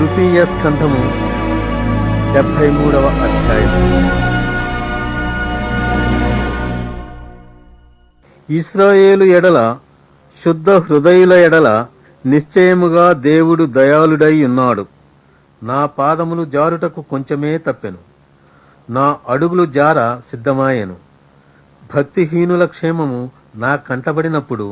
తృతీయ స్కంధము 73వ అధ్యాయం. ఇశ్రాయేలు ఎడల శుద్ధ హృదయుల ఎడల నిశ్చయముగా దేవుడు దయాళుడై ఉన్నాడు. నా పాదములు జారుటకు కొంచెమే తప్పెను, నా అడుగులు జార సిద్ధమాయెను. భక్తిహీనుల క్షేమము నా కంటబడినప్పుడు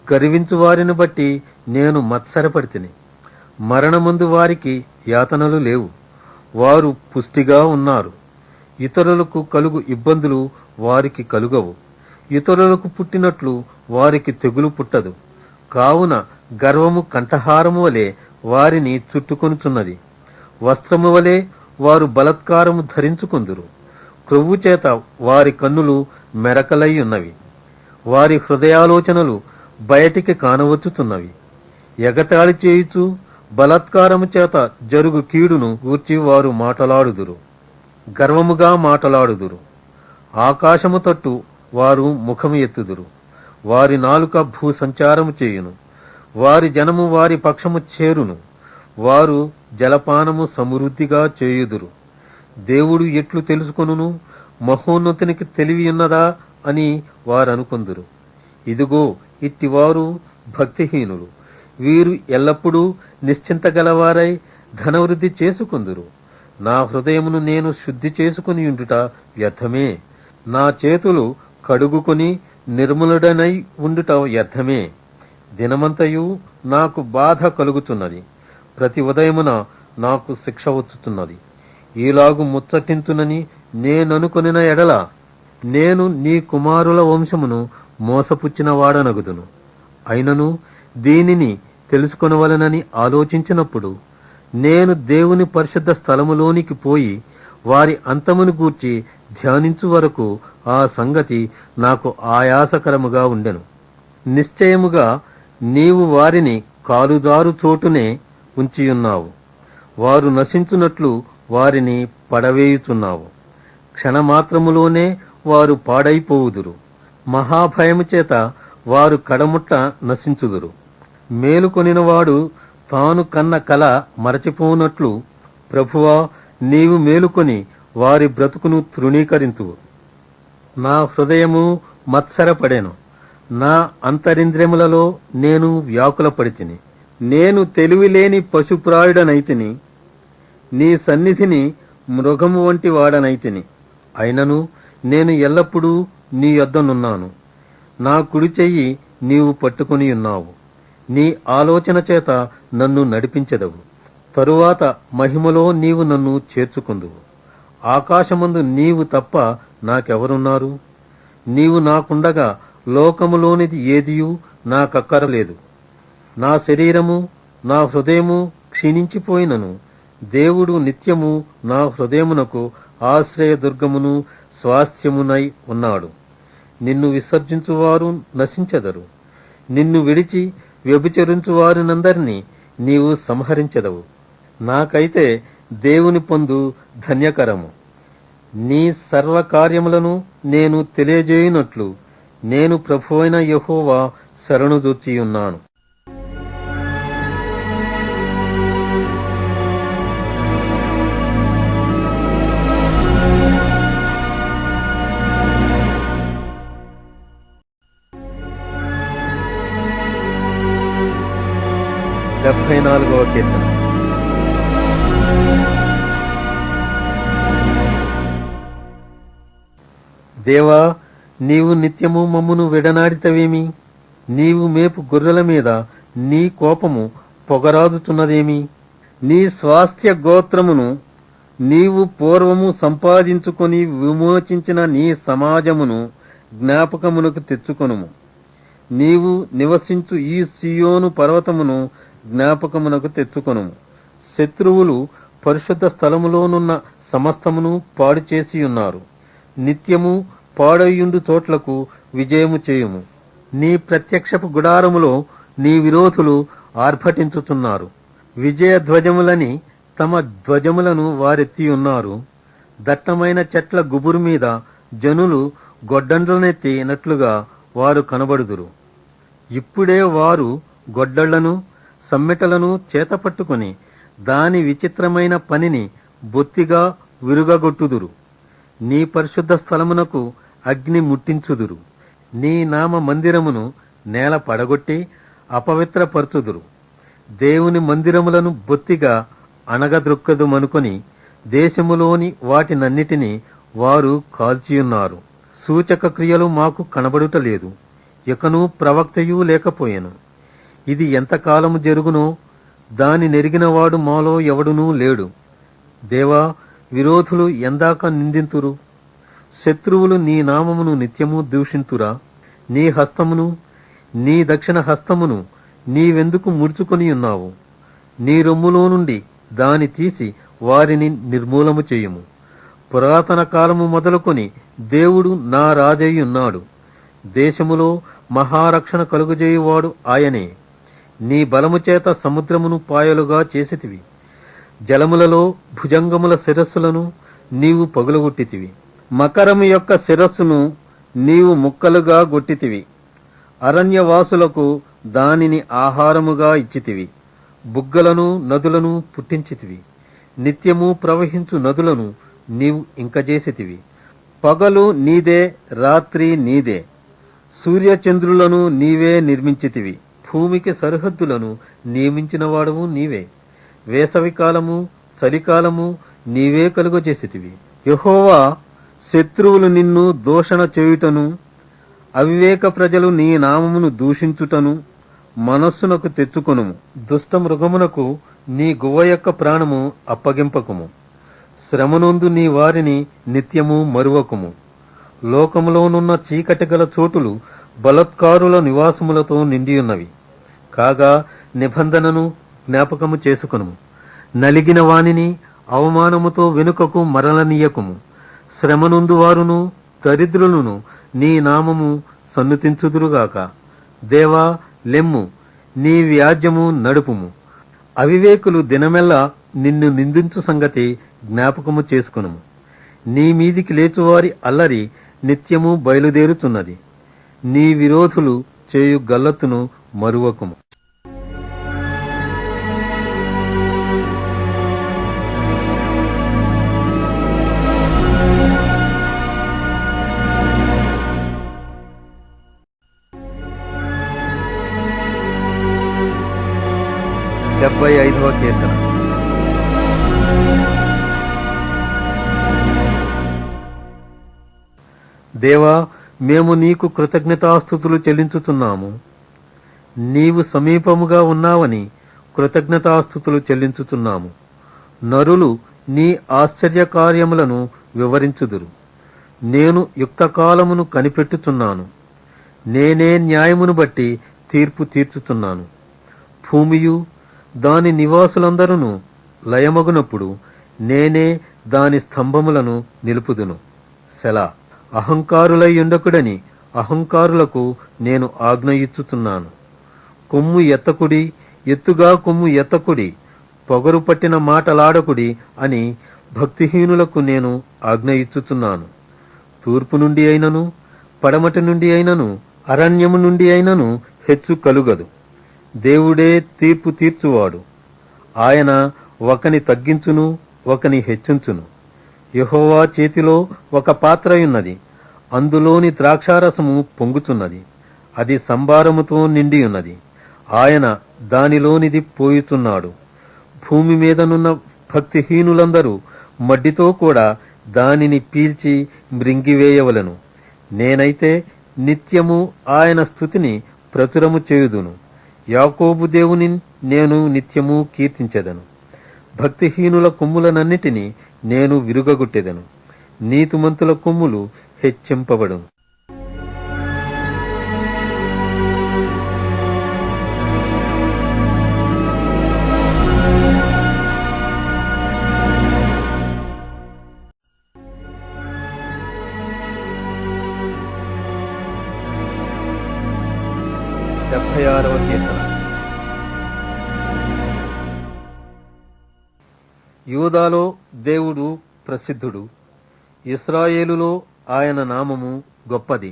గర్వించు వారిని బట్టి నేను మత్సరపడితిని. మరణమందు వారికి యాతనలు లేవు, వారు పుష్టిగా ఉన్నారు. ఇతరులకు కలుగు ఇబ్బందులు వారికి కలుగవు, ఇతరులకు పుట్టినట్లు వారికి తెగులు పుట్టదు. కావున గర్వము కంఠహారము వలె వారిని చుట్టుకొనుచున్నది, వస్త్రము వలె వారు బలత్కారము ధరించుకుందురు. క్రొవ్వు చేత వారి కన్నులు మెరకలై ఉన్నవి, వారి హృదయాలోచనలు బయటికి కానవచ్చుతున్నవి. ఎగతాళి చేయుచు బలత్కారము చేత జరుగు కీడును గూర్చి వారు మాటలాడుదురు, గర్వముగా మాటలాడుదురు. ఆకాశము తట్టు వారు ముఖము ఎత్తుదురు, వారి నాలుక భూ సంచారము చేయును. వారి జనము వారి పక్షము చేరును, వారు జలపానము సమృద్ధిగా చేయుదురు. దేవుడు ఎట్లు తెలుసుకొనును, మహోన్నతునికి తెలివి ఉన్నదా అని వారనుకొందురు. ఇదిగో ఇట్టివారు భక్తిహీనులు, వీరు ఎల్లప్పుడూ నిశ్చింత గలవారై ధనవృద్ధి చేసుకుందురు. నా హృదయమును నేను శుద్ధి చేసుకుని ఉండుట వ్యర్థమే, నా చేతులు కడుగుకొని నిర్మలుడనై ఉండుట వ్యర్థమే. దినమంతయు నాకు బాధ కలుగుతున్నది, ప్రతి ఉదయమున నాకు శిక్ష వచ్చుతున్నది. ఈలాగు ముచ్చటింతునని నేననుకొనిన ఎడల నేను నీ కుమారుల వంశమును మోసపుచ్చిన వాడనగుదును. అయినను దీనిని తెలుసుకొనవలనని ఆలోచించినప్పుడు నేను దేవుని పరిశుద్ధ స్థలములోనికి పోయి వారి అంతమును గూర్చి ధ్యానించు వరకు ఆ సంగతి నాకు ఆయాసకరముగా ఉండెను. నిశ్చయముగా నీవు వారిని కాలుజారు చోటునే ఉంచియున్నావు, వారు నశించునట్లు వారిని పడవేయుచున్నావు. క్షణమాత్రములోనే వారు పాడైపోవుదురు, మహాభయము చేత వారు కడముట్ట నశించుదురు. మేలుకొనినవాడు తాను కన్న కల మరచిపోనట్లు ప్రభువా నీవు మేలుకొని వారి బ్రతుకును తృణీకరింతువు. నా హృదయము మత్సరపడెను, నా అంతరింద్రియములలో నేను వ్యాకులపడితిని. నేను తెలివిలేని పశుప్రాయుడనైతిని, నీ సన్నిధిని మృగము వంటి వాడనైతిని. అయినను నేను ఎల్లప్పుడూ నీ యొద్దనున్నాను, నా కుడి చెయ్యి నీవు పట్టుకుని ఉన్నావు. నీ ఆలోచన చేత నన్ను నడిపించెదవు, తరువాత మహిమలో నీవు నన్ను చేర్చుకుందువు. ఆకాశమందు నీవు తప్ప నాకెవరున్నారు? నీవు నాకుండగా లోకములోనిది ఏదియూ నాకక్కరలేదు. నా శరీరము నా హృదయము క్షీణించిపోయినను దేవుడు నిత్యము నా హృదయమునకు ఆశ్రయదుర్గమును స్వాస్థ్యమునై ఉన్నాడు. నిన్ను విసర్జించువారు నశించెదరు, నిన్ను విడిచి వ్యభిచరించువారినందరినీ నీవు సంహరించెదవు. నాకైతే దేవుని పొందు ధన్యకరము. నీ సర్వకార్యములను నేను తెలియజేయునట్లు నేను ప్రభువైన యెహోవా శరణుజొచ్చియున్నాను. డెబ్భై 74వ కీర్తన. దేవా, నీవు నిత్యము మమ్మును విడనాడితవేమి? నీవు మేపు గొర్రెల మీద నీ కోపము పొగరాదుతున్నదేమి? నీ స్వాస్థ్య గోత్రమును నీవు పూర్వము సంపాదించుకొని విమోచించిన నీ సమాజమును జ్ఞాపకమునకు తెచ్చుకొనుము. నీవు నివసించు ఈ సియోను పర్వతమును జ్ఞాపకమునకు తెచ్చుకొనుము. శత్రువులు పరిశుద్ధ స్థలములోనున్న సమస్తమును పాడు చేసి ఉన్నారు. నిత్యము పాడయ్యుండు చోట్లకు విజయము చేయుము. నీ ప్రత్యక్షపు గుడారములో నీ విరోధులు ఆర్భటించుతున్నారు. విజయ ధ్వజములని తమ ధ్వజములను వారెత్తి ఉన్నారు. దట్టమైన చెట్ల గుబురు మీద జనులు గొడ్డండ్లనెత్తినట్లుగా వారు కనబడుదురు. ఇప్పుడే వారు గొడ్డళ్లను సమ్మెటలను చేతపట్టుకుని దాని విచిత్రమైన పనిని బొత్తిగా విరుగగొట్టుదురు. నీ పరిశుద్ధ స్థలమునకు అగ్ని ముట్టించుదురు. నీ నామ మందిరమును నేల పడగొట్టి అపవిత్రపరచుదురు. దేవుని మందిరములను బొత్తిగా అణగద్రొక్కదుమనుకొని దేశములోని వాటినన్నిటినీ వారు కాల్చియున్నారు. సూచక క్రియలు మాకు కనబడుటలేదు, ఇకను ప్రవక్తయూ లేకపోయెను. ఇది ఎంతకాలము జరుగునో దాని నెరిగినవాడు మాలో ఎవడునూ లేడు. దేవా, విరోధులు ఎందాక నిందింతురు? శత్రువులు నీ నామమును నిత్యము దూషింతురా? నీ హస్తమును, నీ దక్షిణ హస్తమును నీవెందుకు ముడుచుకొని ఉన్నావు? నీ రొమ్ములో నుండి దాని తీసి వారిని నిర్మూలము చేయుము. పురాతన కాలము మొదలుకొని దేవుడు నా రాజయ్యున్నాడు. దేశములో మహారక్షణ కలుగజేయువాడు ఆయనే. నీ బలము చేత సముద్రమును పాయలుగా చేసితివి. జలములలో భుజంగముల శిరస్సులను నీవు పగులగొట్టితివి. మకరము యొక్క శిరస్సును నీవు ముక్కలుగా గొట్టితివి. అరణ్యవాసులకు దానిని ఆహారముగా ఇచ్చితివి. బుగ్గలను నదులను పుట్టించితివి. నిత్యము ప్రవహించు నదులను నీవు ఇంకజేసితివి. పగలు నీదే, రాత్రి నీదే. సూర్యచంద్రులను నీవే నిర్మించితివి. భూమికి సరిహద్దులను నియమించినవాడవు నీవే. వేసవికాలము, చలికాలము నీవే కలుగజేసితివి. యెహోవా, శత్రువులు నిన్ను దూషణ చేయుటను, అవివేక ప్రజలు నీ నామమును దూషించుటను మనస్సునకు తెచ్చుకొనుము. దుష్ట మృగమునకు నీ గువ్వ యొక్క ప్రాణము అప్పగింపకుము. శ్రమనొందు నీ వారిని నిత్యము మరువకుము. లోకములోనున్న చీకటి గల చోటులు బలత్కారుల నివాసములతో నిండియున్నవి. కాగా నిబంధనను జ్ఞాపకము చేసుకొనుము. నలిగిన వానిని అవమానముతో వెనుకకు మరలనీయకుము. శ్రమనొందు వారును దరిద్రులను నీ నామము సన్నుతించుదురుగాక. దేవా, లెమ్ము, నీ వ్యాజ్యము నడుపుము. అవివేకులు దినమెల్లా నిన్ను నిందించు సంగతి జ్ఞాపకము చేసుకొనుము. నీ మీదికి లేచువారి అల్లరి నిత్యము బయలుదేరుతున్నది. నీ విరోధులు చేయు గల్లత్తును మరువకుము. డెబ్బై 75వ కీర్తన. దేవా, మేము నీకు కృతజ్ఞతాస్తుతులు చెల్లించుతున్నాము. నీవు సమీపముగా ఉన్నావని కృతజ్ఞతాస్తుతులు చెల్లించుతున్నాము. నరులు నీ ఆశ్చర్య కార్యములను వివరించుదురు. నేను యుక్తకాలమును కనిపెట్టుచున్నాను. నేనే న్యాయమును బట్టి తీర్పు తీర్చుచున్నాను. భూమియు దాని నివాసులందరూ లయమగునప్పుడు నేనే దాని స్తంభములను నిలుపుదును. సెలా. అహంకారులై ఉండకుడని అహంకారులకు నేను ఆజ్ఞ ఇచ్చుచున్నాను. కొమ్ము ఎత్తకుడి, ఎత్తుగా కొమ్ము ఎత్తకుడి, పొగరు పట్టిన మాటలాడకుడి అని భక్తిహీనులకు నేను ఆజ్ఞ ఇచ్చుచున్నాను. తూర్పు నుండి అయినను, పడమటి నుండి అయినను, అరణ్యము నుండి అయినను హెచ్చు కలుగదు. దేవుడే తీర్పు తీర్చువాడు. ఆయన ఒకని తగ్గించును, ఒకని హెచ్చించును. యెహోవా చేతిలో ఒక పాత్రయున్నది. అందులోని ద్రాక్షారసము పొంగుచున్నది. అది సంభారముతో నిండియున్నది. ఆయన దానిలోనిది పోయుచున్నాడు. భూమి మీదనున్న భక్తిహీనులందరూ మడ్డితో కూడా దానిని పీల్చి మృంగివేయవలెను. నేనైతే నిత్యము ఆయన స్తుతిని ప్రచురము చేయుదును. యాకోబు దేవుని నేను నిత్యము కీర్తించెదను. భక్తిహీనుల కొమ్ములనన్నిటినీ నేను విరుగగొట్టెదను. నీతిమంతుల కొమ్ములు హెచ్చింపబడును. డెబ్బై 76వ కీర్తన. యూదాలో దేవుడు ప్రసిద్ధుడు. ఇశ్రాయేలులో ఆయన నామము గొప్పది.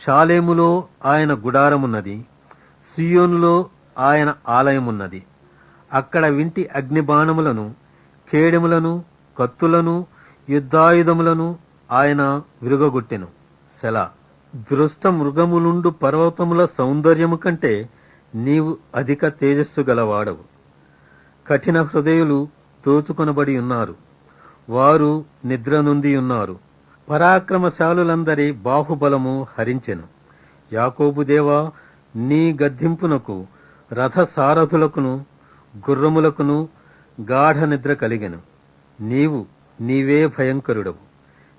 షాలేములో ఆయన గుడారమున్నది. సియోనులో ఆయన ఆలయమున్నది. అక్కడ వింటి అగ్నిబాణములను, కేడెములను, కత్తులను, యుద్ధాయుధములను ఆయన విరుగగొట్టెను. సెలా. దృష్ట మృగములుండు పర్వతముల సౌందర్యము కంటే నీవు అధిక తేజస్సు గలవాడవు. కఠిన హృదయులు దోచుకొనబడి ఉన్నారు, వారు నిద్ర నొంది ఉన్నారు. పరాక్రమశాలులందరి బాహుబలము హరించెను. యాకోబు దేవా, నీ గద్దింపునకు రథసారథులకును గుర్రములకును గాఢ నిద్ర కలిగెను. నీవే భయంకరుడవు.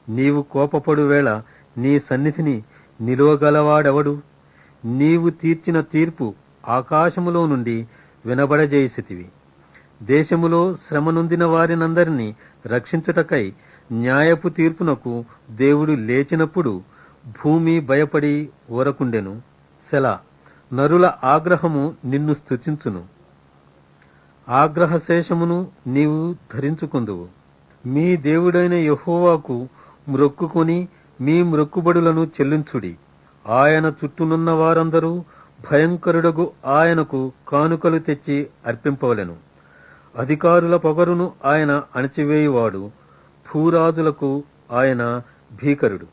నీవు కోపపడు వేళ నీ సన్నిధిని నిలువగలవాడెవడు? నీవు తీర్చిన తీర్పు ఆకాశములో నుండి వినబడజేసితివి. దేశములో శ్రమనొందిన వారినందరినీ రక్షించుటకై న్యాయపు తీర్పునకు దేవుడు లేచినప్పుడు భూమి భయపడి ఊరకుండెను. సెలా. నరుల ఆగ్రహము నిన్ను స్తుతించును, ఆగ్రహశేషమును నీవు ధరించుకుందువు. మీ దేవుడైన యెహోవాకు మ్రొక్కుకొని మీ మ్రొక్కుబడులను చెల్లించుడి. ఆయన చుట్టూనున్న వారందరూ భయంకరుడగు ఆయనకు కానుకలు తెచ్చి అర్పింపవలెను. అధికారుల పొగరును ఆయన అణచివేయువాడు, భూరాజులకు ఆయన భీకరుడు.